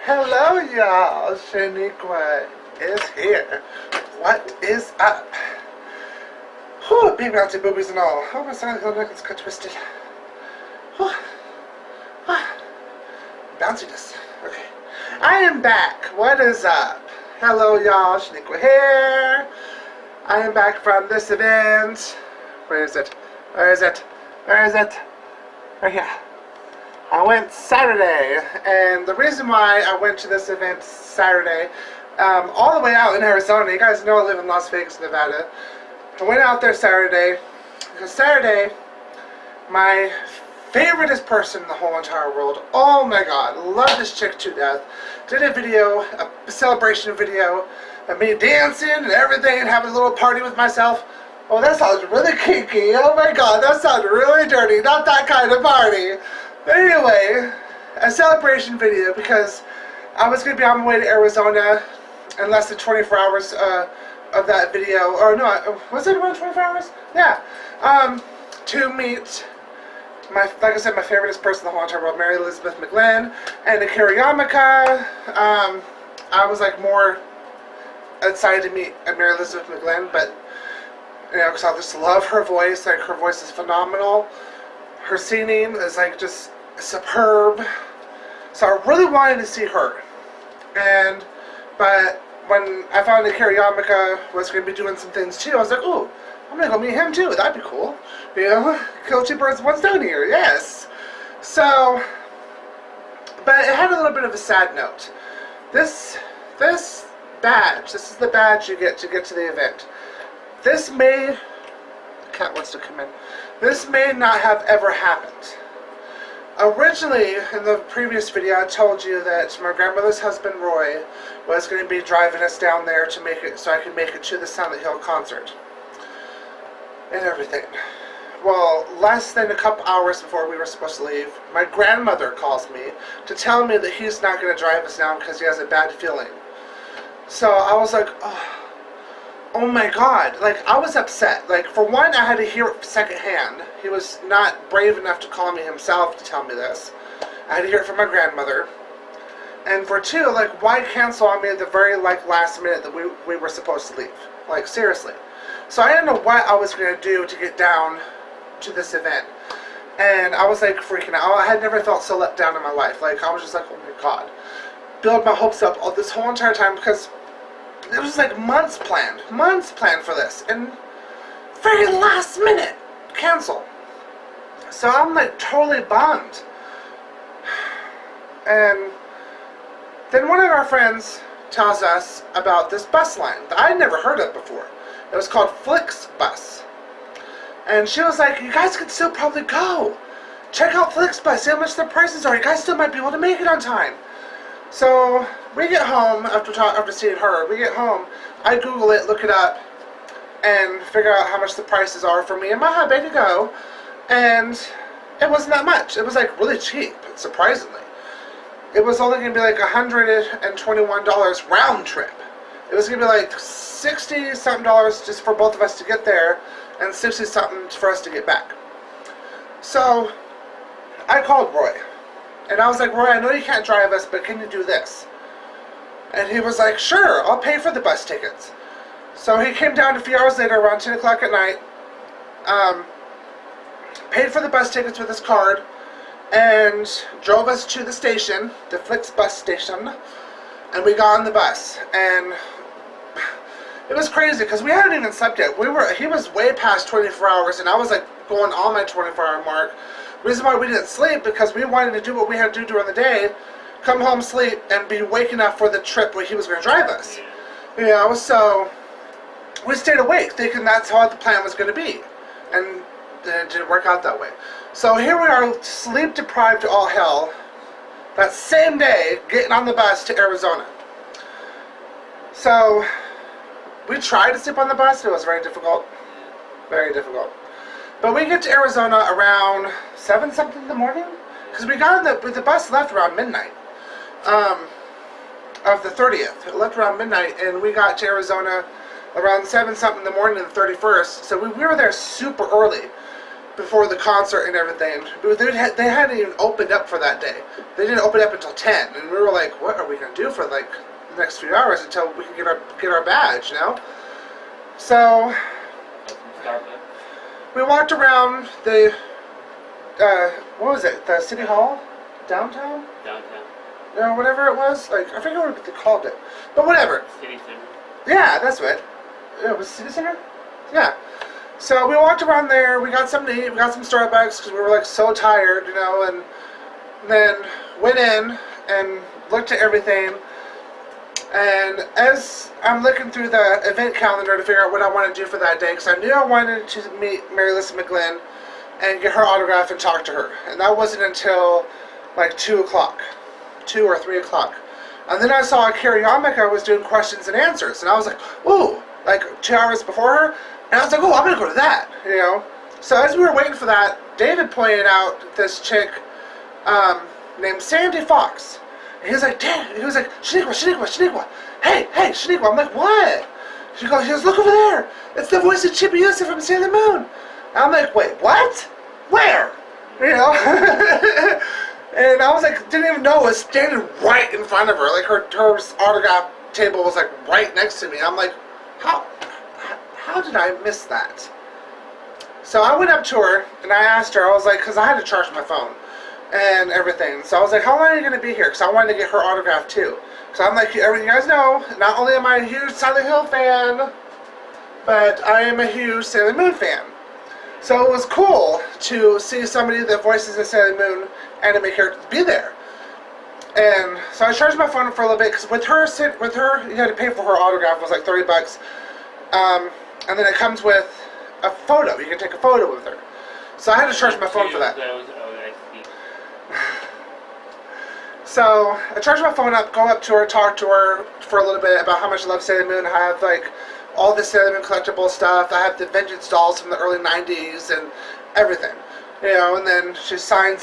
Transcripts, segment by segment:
Hello, y'all. Shaniqua is here. What is up? Whew, big bouncy boobies and all. Oh, my silent hill necklace got twisted. Whew. Bounciness. Okay. I am back. What is up? Hello, y'all. Shaniqua here. I am back from this event. Where is it? Where is it? Where is it? Right here. I went Saturday, and the reason why I went to this event Saturday, all the way out in Arizona, you guys know I live in Las Vegas, Nevada. I went out there Saturday, because Saturday, my favoriteest person in the whole entire world, oh my god, love this chick to death, did a video, a celebration video, of me dancing and everything, and having a little party with myself. Oh, that sounds really kinky, oh my god, that sounds really dirty, not that kind of party. Anyway, a celebration video because I was going to be on my way to Arizona in less than 24 hours of that video. Or no, was it around 24 hours? Yeah. To meet, like I said, my favoriteest person in the whole entire world, Mary Elizabeth McGlynn, and Akira Yamaoka. I was like more excited to meet Mary Elizabeth McGlynn, but you know, because I just love her voice. Like, her voice is phenomenal. Her singing is like just superb. So I really wanted to see her. But when I found that Akira Yamaoka was going to be doing some things too, I was like, ooh, I'm going to go meet him too. That'd be cool. You know, kill two birds with one stone here. Yes. So, but it had a little bit of a sad note. This badge, this is the badge you get to the event. This may, cat wants to come in. This may not have ever happened. Originally, in the previous video, I told you that my grandmother's husband, Roy, was going to be driving us down there to make it, so I could make it to the Silent Hill concert. And everything. Well, less than a couple hours before we were supposed to leave, my grandmother calls me to tell me that he's not going to drive us down because he has a bad feeling. So I was like, oh my god, like, I was upset. Like, for one, I had to hear it secondhand. He was not brave enough to call me himself to tell me this. I had to hear it from my grandmother. And for two, like, why cancel on me at the very, like, last minute that we were supposed to leave? Like, seriously. So I didn't know what I was going to do to get down to this event. And I was, like, freaking out. I had never felt so let down in my life. Like, I was just like, oh my god. Build my hopes up all this whole entire time because it was like months planned for this, and very last minute, cancel. So I'm like totally bummed. And then one of our friends tells us about this bus line that I'd never heard of before. It was called Flixbus. And she was like, you guys could still probably go. Check out Flixbus, see how much their prices are. You guys still might be able to make it on time. So we get home after seeing her. We get home. I Google it, look it up, and figure out how much the prices are for me and my hubby to go. And it wasn't that much. It was like really cheap, surprisingly. It was only going to be like $121 round trip. It was going to be like $60-something just for both of us to get there, and $60-something for us to get back. So I called Roy. And I was like, Roy, I know you can't drive us, but can you do this? And he was like, sure, I'll pay for the bus tickets. So he came down a few hours later, around 10 o'clock at night, paid for the bus tickets with his card, and drove us to the station, the Flixbus station, and we got on the bus. And it was crazy, because we hadn't even slept yet. He was way past 24 hours, and I was like going on my 24-hour mark. Reason why we didn't sleep, because we wanted to do what we had to do during the day, come home, sleep, and be waking up for the trip where he was going to drive us. You know, so we stayed awake thinking that's how the plan was going to be. And it didn't work out that way. So here we are, sleep deprived to all hell, that same day, getting on the bus to Arizona. So we tried to sleep on the bus, it was very difficult. Very difficult. But we get to Arizona around 7-something in the morning, because we got the bus left around midnight of the 30th. It left around midnight, and we got to Arizona around 7-something in the morning of the 31st. So we were there super early. before the concert and everything. But they hadn't even opened up for that day. They didn't open up until 10, and we were like, what are we gonna do for like the next few hours until we can get our badge, you know? So we walked around the what was it? The city hall, downtown, or whatever it was. Like I forget what they called it, but whatever. City Center. Yeah, that's it. Yeah, it was City Center. Yeah. So we walked around there. We got something to eat. We got some Starbucks because we were like so tired, you know. And then went in and looked at everything. And as I'm looking through the event calendar to figure out what I want to do for that day, because I knew I wanted to meet Mary Lisa McGlynn and get her autograph and talk to her. And that wasn't until like 2 o'clock, 2 or 3 o'clock. And then I saw Akira Yamaoka was doing questions and answers, and I was like, ooh, like 2 hours before her. And I was like, oh, I'm gonna go to that, you know. So as we were waiting for that, David pointed out this chick named Sandy Fox. And he was like, damn, he was like, Shaniqua, hey, Shaniqua. I'm like, what? She goes, look over there. It's the voice of Chippy Yusuf from Sailor Moon. And I'm like, wait, what? Where? You know? And I was like, didn't even know it was standing right in front of her. Like her autograph table was like right next to me. I'm like, how did I miss that? So I went up to her and I asked her, I was like, because I had to charge my phone and everything. So I was like, how long are you going to be here? Because I wanted to get her autograph too. So I'm like, you guys know, not only am I a huge Silent Hill fan, but I am a huge Sailor Moon fan. So it was cool to see somebody that voices a Sailor Moon anime character be there. And so I charged my phone for a little bit because with her, you had to pay for her autograph. It was like $30. And then it comes with a photo. You can take a photo with her. So I had to charge my phone for that. So I charged my phone up, go up to her, talk to her for a little bit about how much I love Sailor Moon. I have like all the Sailor Moon collectible stuff. I have the Vengeance dolls from the early 90s and everything. You know, and then she signed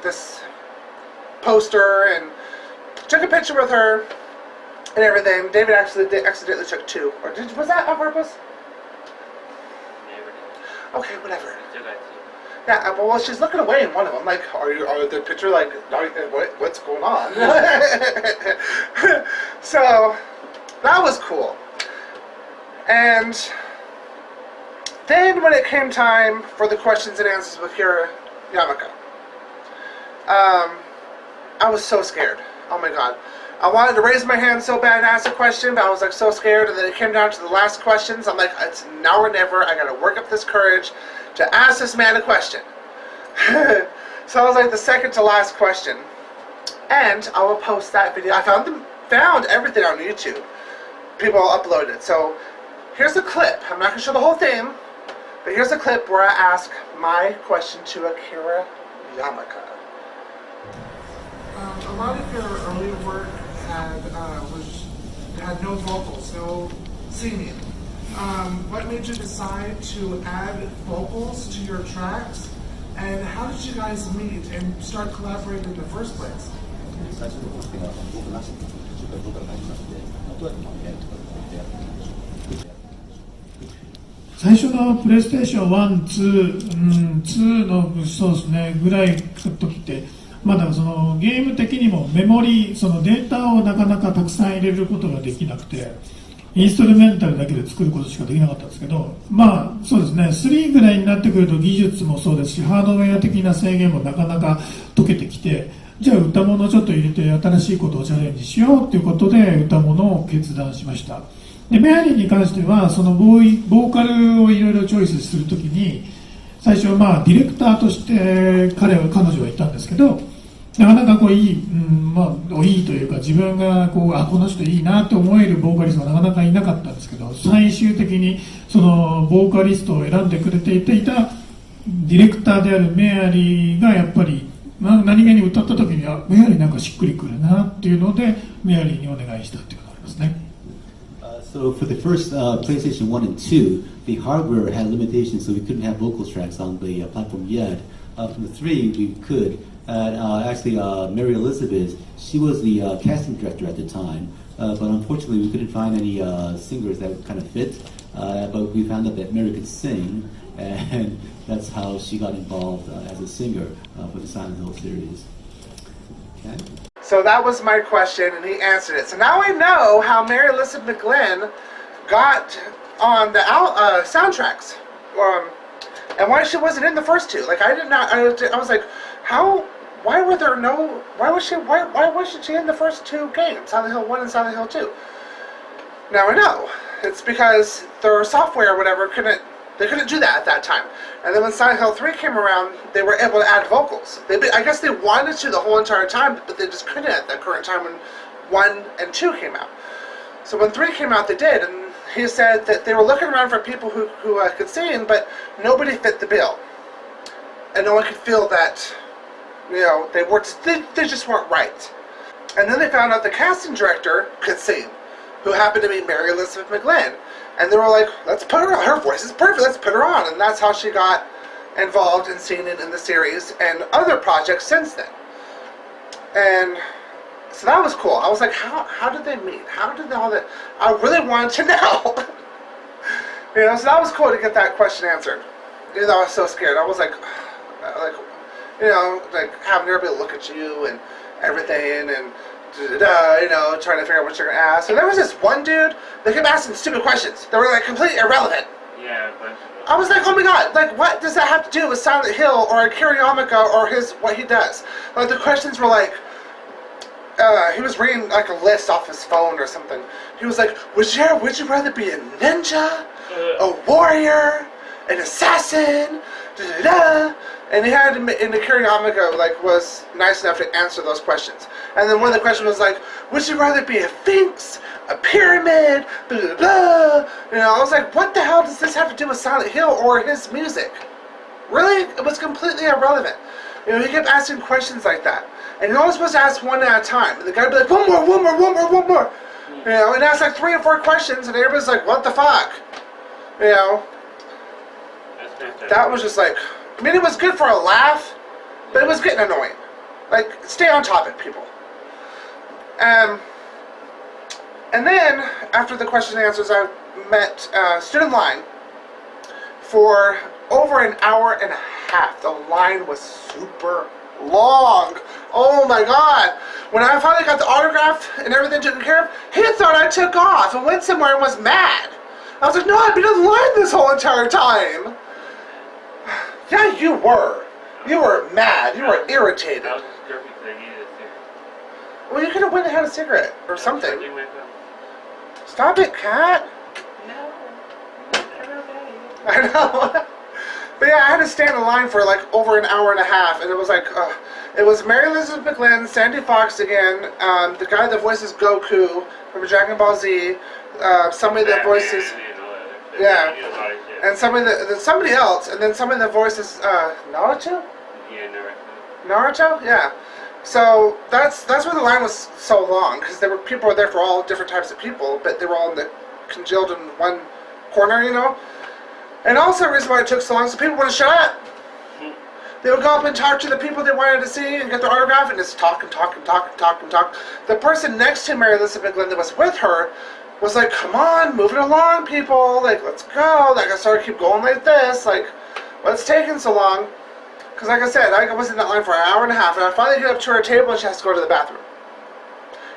this poster and took a picture with her and everything. David actually accidentally took 2. Or was that on purpose? Okay, whatever. Yeah, well, she's looking away in one of them. Like, are the picture like, what's going on? So that was cool. And then when it came time for the questions and answers with Akira Yamaoka, I was so scared. Oh my god. I wanted to raise my hand so bad and ask a question, but I was like so scared, and then it came down to the last questions. I'm like, it's now or never. I gotta work up this courage to ask this man a question. So I was like the second to last question. And I will post that video. I found everything on YouTube. People upload it. So here's a clip. I'm not gonna show the whole thing, but here's a clip where I ask my question to Akira Yamaoka. A lot of your earlier work had no vocals, no singing. What made you decide to add vocals to your tracks, and how did you guys meet and start collaborating in the first place? 最初のプレイステーション1、2のそうですねぐらいの時ってまだそのゲーム的にもメモリそのデータをなかなかたくさん入れることができなくてインストルメンタルだけで作ることしかできなかったんですけど、まあそうですね3ぐらいになってくると技術もそうですしハードウェア的な制限もなかなか解けてきて、じゃあ歌物をちょっと入れて新しいことをチャレンジしようということで歌物を決断しました。でメアリーに関してはそのボーカルをいろいろチョイスするときに最初ディレクターとして彼女はいたんですけど、なかなかこういいというか自分がこの人いいなと思えるボーカリストがなかなかいなかったんですけど、最終的にそのボーカリストを選んでくれていたディレクターであるメアリーがやっぱり何気に歌った時にはメアリーなんかしっくりくるなっていうのでメアリーにお願いしたっていうのがありますね。So for the first PlayStation 1 and 2, the hardware had limitations, so we couldn't have vocal tracks on the platform yet. From the 3, we could. Actually, Mary Elizabeth, she was the casting director at the time, but unfortunately we couldn't find any singers that would kind of fit. But we found out that Mary could sing, and that's how she got involved as a singer for the Silent Hill series. Okay. So that was my question, and he answered it. So now I know how Mary Elizabeth McGlynn got on the soundtracks, and why she wasn't in the first two. Like I did not. I was like, how? Why were there no? Why was she? Why wasn't she in the first two games, Silent Hill 1 and Silent Hill 2? Now I know. It's because their software or whatever couldn't do that at that time. And then when Silent Hill 3 came around, they were able to add vocals. I guess they wanted to the whole entire time, but they just couldn't at that current time when 1 and 2 came out. So when 3 came out, they did, and he said that they were looking around for people who could sing, but nobody fit the bill. And no one could feel that, they just weren't right. And then they found out the casting director could sing, who happened to be Mary Elizabeth McGlynn. And they were like, let's put her on. Her voice is perfect. Let's put her on. And that's how she got involved in singing in the series and other projects since then. And so that was cool. I was like, how did they meet? How did all that? I really wanted to know. So that was cool to get that question answered. Even though I was so scared. I was like having everybody look at you and everything and trying to figure out what you're going to ask. And there was this one dude that kept asking stupid questions that were like completely irrelevant. Yeah, but I was like, oh my god, like what does that have to do with Silent Hill or Akira Yamaoka or what he does? Like the questions were like, he was reading like a list off his phone or something. He was like, would you rather be a ninja, a warrior, an assassin, and he had, and Akira Yamaoka was nice enough to answer those questions. And then one of the questions was like, would you rather be a sphinx, a pyramid, blah, blah, blah. I was like, what the hell does this have to do with Silent Hill or his music? Really? It was completely irrelevant. He kept asking questions like that. And you're only supposed to ask one at a time. And the guy would be like, one more. And ask like 3 or 4 questions, and everybody's like, what the fuck? That was just like, I mean, it was good for a laugh, but it was getting annoying. Like, stay on topic, people. And then, after the question and answers, I stood in line for over an hour and a half. The line was super long. Oh my god. When I finally got the autograph and everything taken care of, he thought I took off and went somewhere and was mad. I was like, no, I've been in line this whole entire time. Yeah, you were. You were mad. You were irritated. I was just jerking because I needed a cigarette. Well, you could have went and had a cigarette or something. Certainly went up. Stop it, Kat. No. They're okay. I know. But yeah, I had to stand in line for like over an hour and a half, and it was like, it was Mary Elizabeth McGlynn, Sandy Fox again, the guy that voices Goku from Dragon Ball Z, somebody that voices, yeah, and somebody else, and then somebody that voices Naruto. Yeah, Naruto, yeah. So that's why the line was so long, because people were there for all different types of people, but they were all congealed in one corner, And also the reason why it took so long, so people wouldn't shut up. They would go up and talk to the people they wanted to see and get their autograph and just talk and talk and talk and talk and talk. The person next to Mary Elizabeth McGlynn that was with her was like, come on, move it along, people. Like, let's go. Like, I started to keep going like this. Like, what's taking so long? Because like I said, I was in that line for an hour and a half, and I finally get up to her table and she has to go to the bathroom.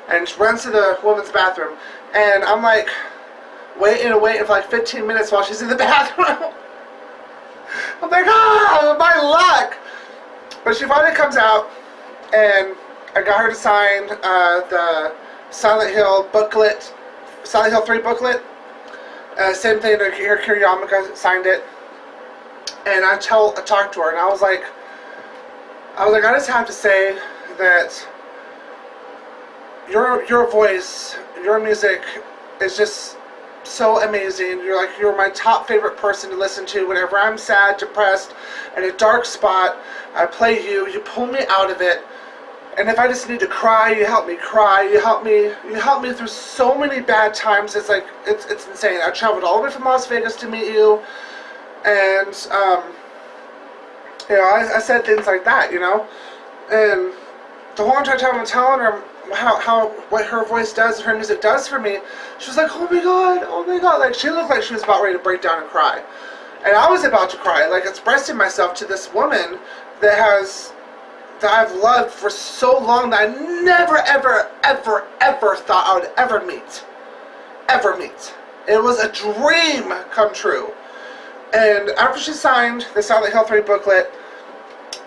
And she runs to the woman's bathroom, and I'm like, waiting for like 15 minutes while she's in the bathroom. I'm like, my luck! But she finally comes out, and I got her to sign the Silent Hill booklet, Silent Hill 3 booklet. Same thing, Akira Yamaoka signed it. And I talked to her, and I was like, I just have to say that your voice, your music is just so amazing. You're my top favorite person to listen to whenever I'm sad, depressed, in a dark spot. I play you pull me out of it. And if I just need to cry, you help me cry. You help me through so many bad times. It's like it's insane. I traveled all the way from Las Vegas to meet you. And I said things like that, and the whole entire time I'm telling her what her voice does and her music does for me, she was like, oh my god, like she looked like she was about ready to break down and cry. And I was about to cry, like expressing myself to this woman that I've loved for so long that I never, ever, ever, ever thought I would ever meet. Ever meet. It was a dream come true. And after she signed the Silent Hill 3 booklet,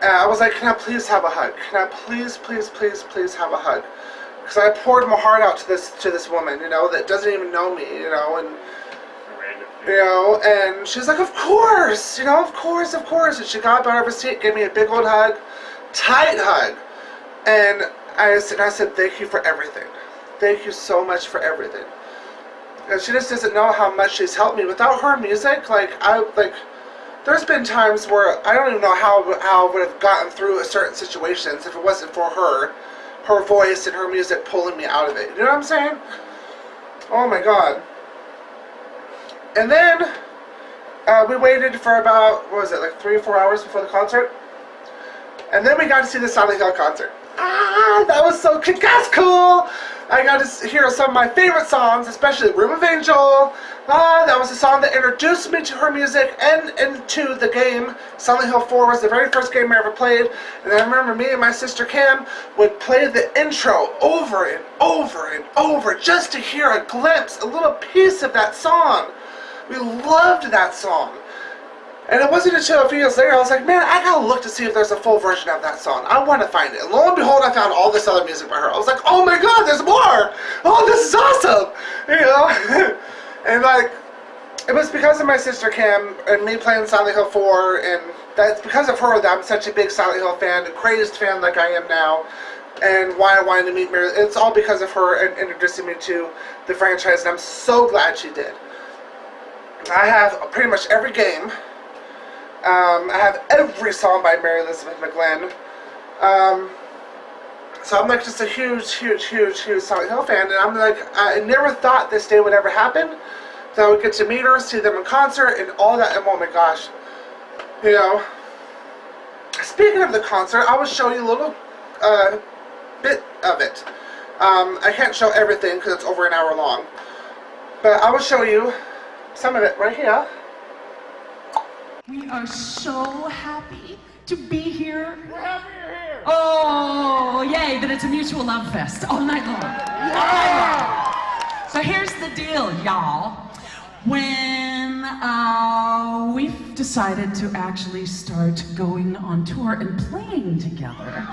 I was like, can I please have a hug? Can I please, please, please, please have a hug? Because I poured my heart out to this woman, you know, that doesn't even know me, you know, and she's like, of course, you know, of course. And she got up out of her seat, gave me a big old hug, tight hug. And I said, thank you for everything. Thank you so much for everything. And she just doesn't know how much she's helped me. Without her music, there's been times where I don't even know how I would have gotten through certain situations if it wasn't for her voice and her music pulling me out of it. You know what I'm saying? Oh my God. And then we waited for about, 3 or 4 hours before the concert? And then we got to see the Silent Hill concert. That was so kick-ass cool! I got to hear some of my favorite songs, especially Room of Angel. That was the song that introduced me to her music and into the game. Silent Hill 4 was the very first game I ever played. And I remember me and my sister Cam would play the intro over and over and over just to hear a glimpse, a little piece of that song. We loved that song. And it wasn't until a few years later I was like, man, I gotta look to see if there's a full version of that song. I want to find it. And lo and behold, I found all this other music by her. I was like, oh my God, there's more! Oh, this is awesome! You know? And like, it was because of my sister Cam and me playing Silent Hill 4, and that's because of her that I'm such a big Silent Hill fan, a crazed fan like I am now, and why I wanted to meet Mary. It's all because of her and introducing me to the franchise, and I'm so glad she did. I have pretty much every game. I have every song by Mary Elizabeth McGlynn. So I'm like just a huge Silent Hill fan, and I'm like, I never thought this day would ever happen. That I would get to meet her, see them in concert, and all that, and oh my gosh. You know, speaking of the concert, I will show you a little bit of it. I can't show everything because it's over an hour long, but I will show you some of it right here. We are so happy to be here. We're happy you're here. Oh, yay, that it's a mutual love fest all night long. Yeah. So here's the deal, y'all. When we've decided to actually start going on tour and playing together,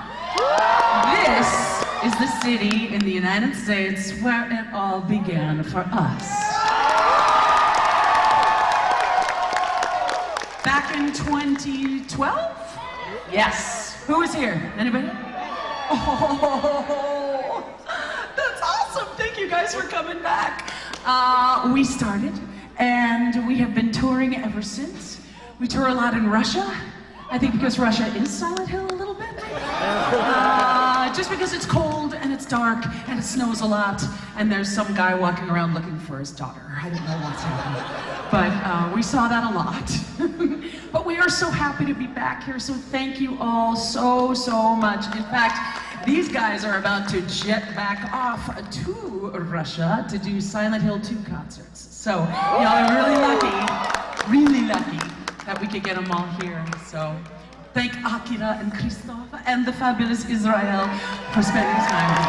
this is the city in the United States where it all began for us. Back in 2012? Yes. Who was here? Anybody? Oh, that's awesome. Thank you guys for coming back. We started, and we have been touring ever since. We tour a lot in Russia. I think because Russia is Silent Hill a little bit. Just because it's cold and it's dark and it snows a lot and there's some guy walking around looking for his daughter. I don't know what's happening. But we saw that a lot. But we are so happy to be back here, so thank you all so much. In fact, these guys are about to jet back off to Russia to do Silent Hill 2 concerts. So y'all are really lucky that we could get them all here. So thank Akira and Christoph and the fabulous Israel for spending time with us.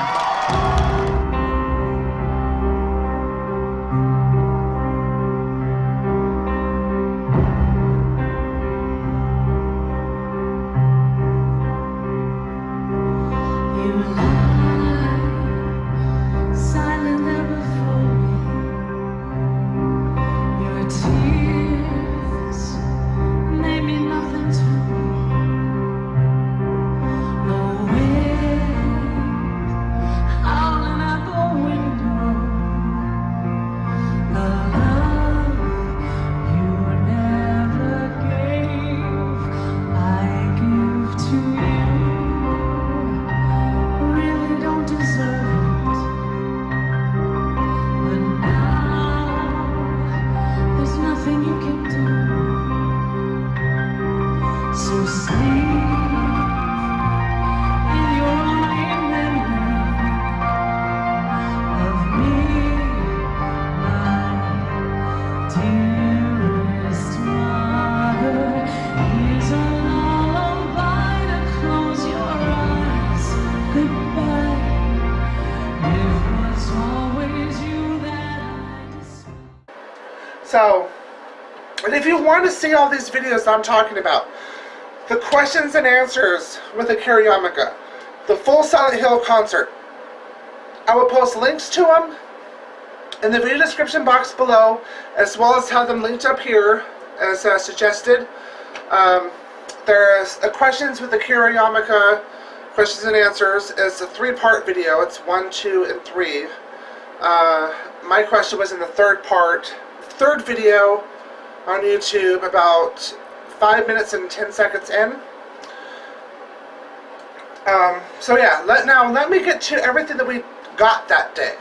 So, and if you want to see all these videos that I'm talking about, the questions and answers with Akira Yamaoka, the full Silent Hill concert, I will post links to them in the video description box below, as well as have them linked up here as suggested. There's questions with Akira Yamaoka, questions and answers. It's a 3-part video. It's 1, 2, and 3. My question was in the third video on YouTube, about 5 minutes and 10 seconds in. So yeah, let me get to everything that we got that day.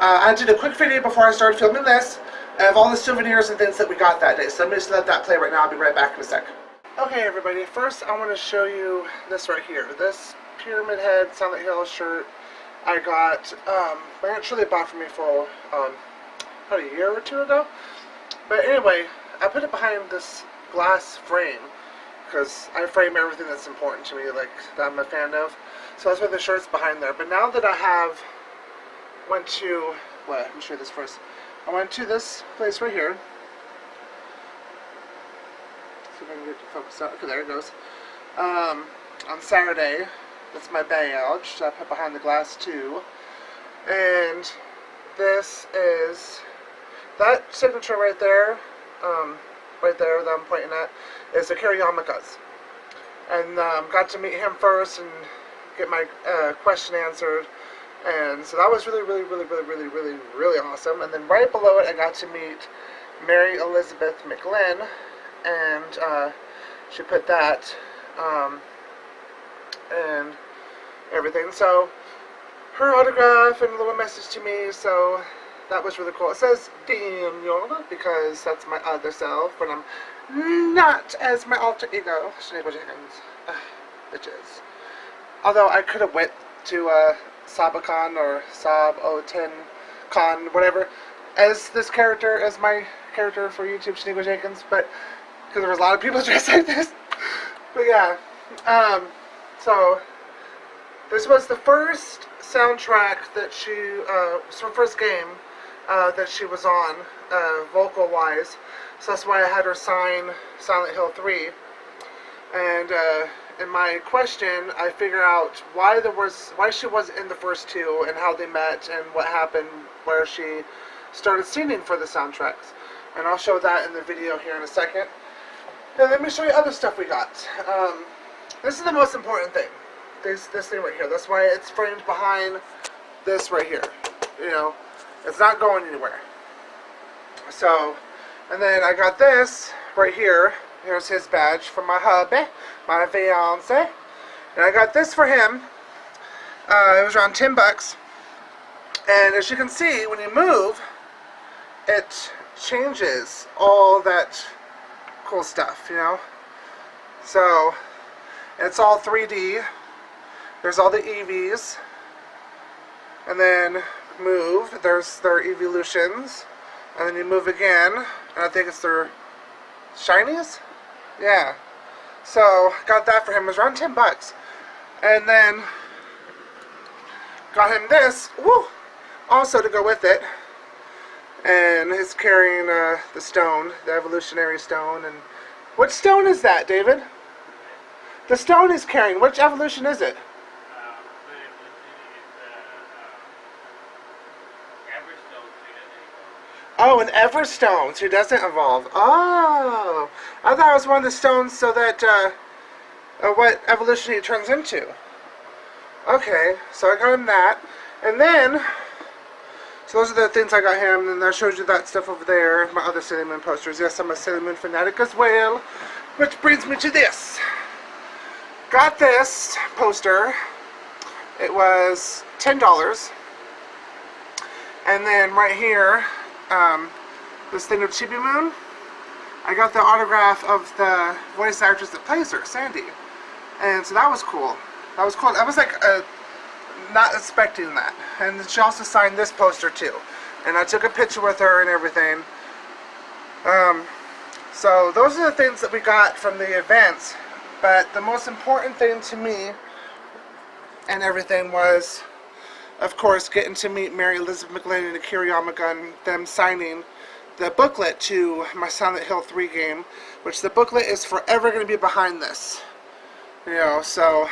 I did a quick video before I started filming this of all the souvenirs and things that we got that day. So let me just let that play right now. I'll be right back in a sec. Okay, everybody. First, I want to show you this right here. This Pyramid Head Silent Hill shirt I got. My aunt truly bought for me for about a year or 2 ago. But anyway, I put it behind this glass frame because I frame everything that's important to me, like that I'm a fan of. So that's why the shirt's behind there. But now that I went to, well, let me show you this first. I went to this place right here. See if I can get it to focus out. Okay, there it goes. On Saturday, that's my badge, so I put behind the glass too. And this is that signature right there that I'm pointing at is Akira Yamaoka's. And got to meet him first and get my question answered. And so that was really awesome. And then right below it, I got to meet Mary Elizabeth McGlynn, and she put that and everything. So her autograph and a little message to me. So that was really cool. It says Daniel because that's my other self when I'm not as my alter ego, Shaniqua Jenkins. Bitches. Although I could have went to Saboten or Saboten Con, whatever, as this character, as my character for YouTube, Shaniqua Jenkins, but because there was a lot of people dressed like this. But yeah, so this was the first soundtrack that she, her first game that she was on, vocal-wise. So that's why I had her sign Silent Hill 3. And in my question, I figure out why she was in the first 2 and how they met and what happened where she started singing for the soundtracks. And I'll show that in the video here in a second. And let me show you other stuff we got. This is the most important thing. This thing right here. That's why it's framed behind this right here. You know, it's not going anywhere. So, and then I got this right here. Here's his badge for my hubby, my fiance. And I got this for him. It was around $10. And as you can see, when you move, it changes all that cool stuff, you know. So, it's all 3D. There's all the EVs. And then move, there's their evolutions. And then you move again, and I think it's their shinies? Yeah. So, got that for him. It was around $10. And then got him this, woo, also to go with it. And he's carrying the stone, the evolutionary stone. And which stone is that, David? The stone he's carrying, which evolution is it? Oh, an Everstone, so he doesn't evolve. Oh, I thought it was one of the stones so that, what evolution he turns into. Okay, so I got him that. And then, so those are the things I got him, and I showed you that stuff over there, my other Sailor Moon posters. Yes, I'm a Sailor Moon fanatic as well, which brings me to this. Got this poster. It was $10. And then right here, this thing of Chibi Moon, I got the autograph of the voice actress that plays her, Sandy. And so that was cool. That was cool. I was like, not expecting that. And she also signed this poster too. And I took a picture with her and everything. So those are the things that we got from the events. But the most important thing to me and everything was, of course, getting to meet Mary Elizabeth McGlynn and Akira Yamaoka and them signing the booklet to my Silent Hill 3 game, which the booklet is forever going to be behind this. You know, so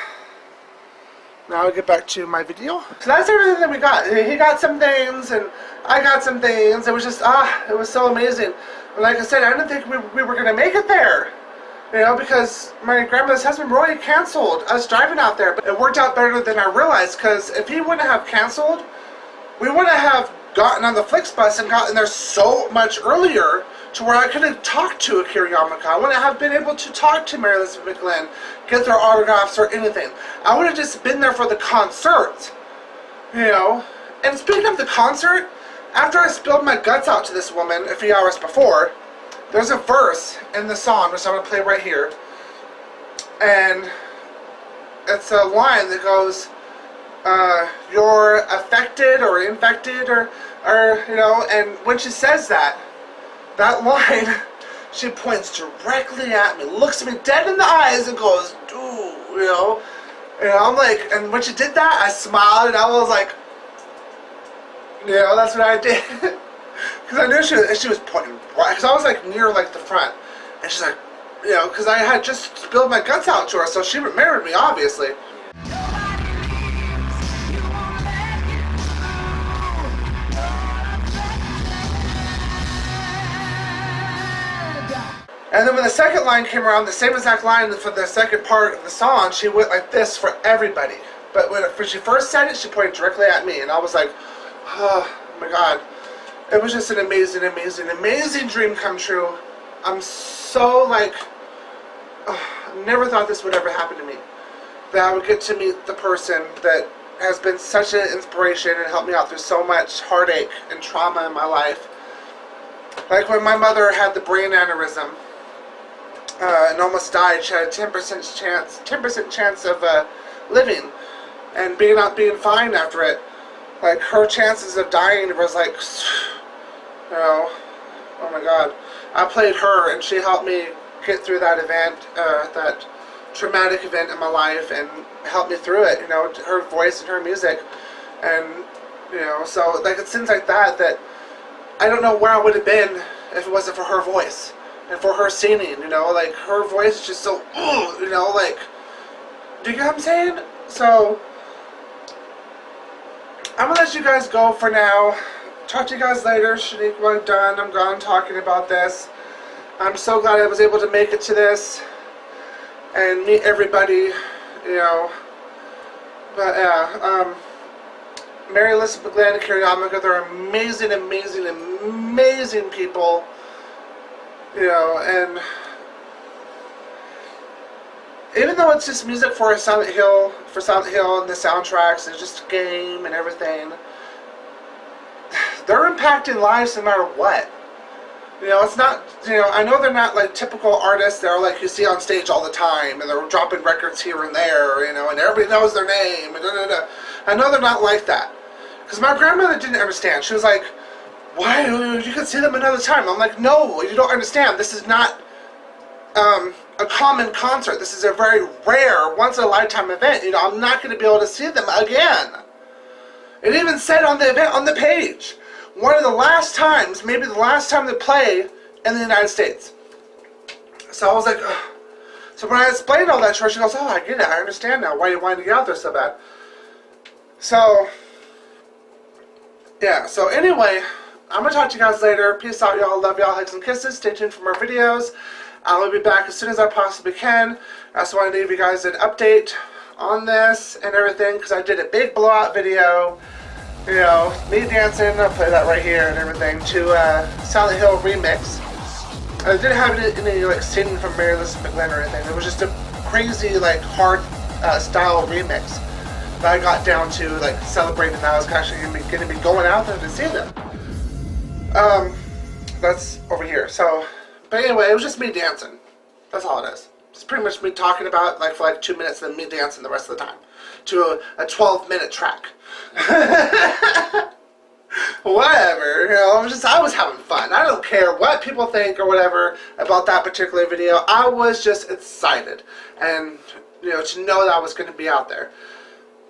now I'll get back to my video. So that's everything that we got. He got some things, and I got some things. It was just, it was so amazing. And like I said, I didn't think we were going to make it there. You know, because my grandmother's husband Roy canceled us driving out there. But it worked out better than I realized, because if he wouldn't have canceled, we wouldn't have gotten on the Flixbus and gotten there so much earlier to where I could have talked to Akira Yamaoka. I wouldn't have been able to talk to Mary Elizabeth McGlynn, get their autographs or anything. I would have just been there for the concert, you know. And speaking of the concert, after I spilled my guts out to this woman a few hours before, there's a verse in the song, which I'm going to play right here. And it's a line that goes, you're affected or infected or you know, and when she says that line, she points directly at me, looks me dead in the eyes and goes, dude, you know. And I'm like, and when she did that, I smiled and I was like, you know, that's what I did. Because I knew she was pointing right, because I was like near like the front. And she's like, you know, because I had just spilled my guts out to her, so she remembered me, obviously. And then when the second line came around, the same exact line for the second part of the song, she went like this for everybody. But when she first said it, she pointed directly at me, and I was like, oh my God. It was just an amazing, amazing, amazing dream come true. I'm so like, I never thought this would ever happen to me. That I would get to meet the person that has been such an inspiration and helped me out through so much heartache and trauma in my life. Like when my mother had the brain aneurysm and almost died, she had a 10% chance of living and being fine after it. Like her chances of dying was like, you know, oh my God. I played her and she helped me get through that event, that traumatic event in my life, and helped me through it, you know, her voice and her music. And, you know, so like it's things like that that I don't know where I would have been if it wasn't for her voice and for her singing, you know, like her voice is just so, you know, like, do you get what I'm saying? So I'm gonna let you guys go for now. Talk to you guys later. Shaniqua, done. I'm gone talking about this. I'm so glad I was able to make it to this and meet everybody, you know. But yeah, Mary Elizabeth McGlynn and Akira Yamaoka, they're amazing, amazing, amazing people, you know. And even though it's just music for Silent Hill and the soundtracks, and just a game and everything, they're impacting lives no matter what. You know, it's not, you know, I know they're not like typical artists that are like you see on stage all the time, and they're dropping records here and there, you know, and everybody knows their name, and da-da-da. I know they're not like that. Because my grandmother didn't understand. She was like, why? You can see them another time. I'm like, no, you don't understand. This is not a common concert. This is a very rare, once-in-a-lifetime event. You know, I'm not going to be able to see them again. It even said on the event, on the page, one of the last times, maybe the last time they play in the United States. So I was like, ugh. So when I explained all that to her, she goes, oh, I get it. I understand now why you wanted to get out there so bad. So, yeah. So anyway, I'm going to talk to you guys later. Peace out, y'all. Love y'all. Hugs and kisses. Stay tuned for more videos. I will be back as soon as I possibly can. I just wanted to give you guys an update on this and everything, because I did a big blowout video, you know, me dancing, I'll play that right here and everything, to Silent Hill remix. I didn't have any like singing from Mary Elizabeth McGlynn or anything. It was just a crazy like hard style remix that I got down to, like celebrating that I was actually going to be going out there to see them. That's over here. So, but anyway, it was just me dancing. That's all it is. It's pretty much me talking about like for like 2 minutes and then me dancing the rest of the time to a 12-minute track. Whatever, you know, I was having fun. I don't care what people think or whatever about that particular video. I was just excited, and you know, to know that I was going to be out there.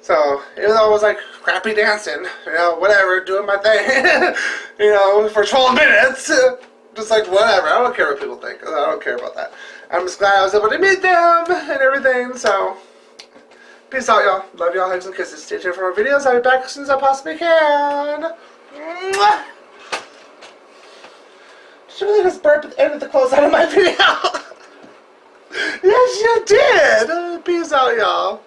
So, even though I was like crappy dancing, you know, whatever, doing my thing, you know, for 12 minutes, just like whatever, I don't care what people think, I don't care about that. I'm just glad I was able to meet them and everything, so, peace out, y'all. Love y'all, hugs and kisses. Stay tuned for more videos. I'll be back as soon as I possibly can. Mwah! Did you really just burp at the end of the close out of my video? Yes, you did. Peace out, y'all.